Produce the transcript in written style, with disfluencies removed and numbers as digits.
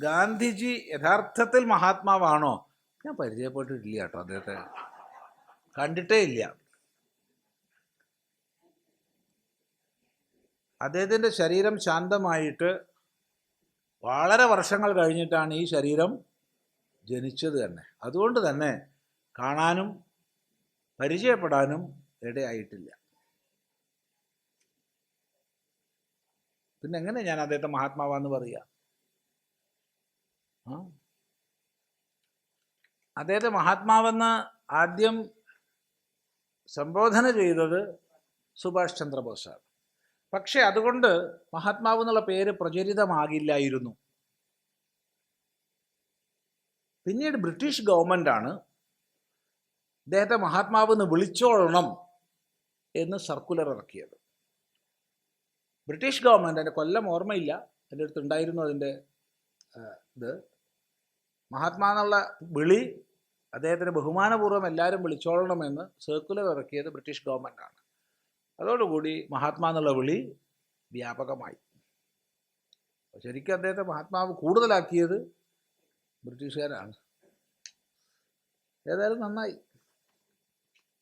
ഗാന്ധിജി യഥാർത്ഥത്തിൽ മഹാത്മാവാണോ? ഞാൻ പരിചയപ്പെട്ടിട്ടില്ല കേട്ടോ, അദ്ദേഹത്തെ കണ്ടിട്ടേ ഇല്ല. അദ്ദേഹത്തിൻ്റെ ശരീരം ശാന്തമായിട്ട് വളരെ വർഷങ്ങൾ കഴിഞ്ഞിട്ടാണ് ഈ ശരീരം ജനിച്ചത് തന്നെ. അതുകൊണ്ട് തന്നെ കാണാനും പരിചയപ്പെടാനും ഇടയായിട്ടില്ല. പിന്നെ എങ്ങനെ ഞാൻ അദ്ദേഹത്തെ മഹാത്മാവാന്ന് പറയുക? അദ്ദേഹത്തെ മഹാത്മാവെന്ന് ആദ്യം സംബോധന ചെയ്തത് സുഭാഷ് ചന്ദ്രബോസാണ്. പക്ഷെ അതുകൊണ്ട് മഹാത്മാവ് എന്നുള്ള പേര് പ്രചരിതമാകില്ലായിരുന്നു. പിന്നീട് ബ്രിട്ടീഷ് ഗവൺമെൻറ്റാണ് അദ്ദേഹത്തെ മഹാത്മാവ് എന്ന് വിളിച്ചോളണം എന്ന് സർക്കുലർ ഇറക്കിയത്. ബ്രിട്ടീഷ് ഗവൺമെൻറ്, എൻ്റെ കൊല്ലം ഓർമ്മയില്ല, എൻ്റെ അടുത്തുണ്ടായിരുന്നു അതിൻ്റെ ഇത്. മഹാത്മാ എന്നുള്ള വിളി അദ്ദേഹത്തിന് ബഹുമാനപൂർവ്വം എല്ലാവരും വിളിച്ചോളണമെന്ന് സർക്കുലർ ഇറക്കിയത് ബ്രിട്ടീഷ് ഗവൺമെൻറ്റാണ്. അതോടുകൂടി മഹാത്മാ എന്നുള്ള വിളി വ്യാപകമായി. ശരിക്കും അദ്ദേഹത്തെ മഹാത്മാവ് കൂടുതലാക്കിയത് ബ്രിട്ടീഷുകാരാണ്. ഏതായാലും നന്നായി.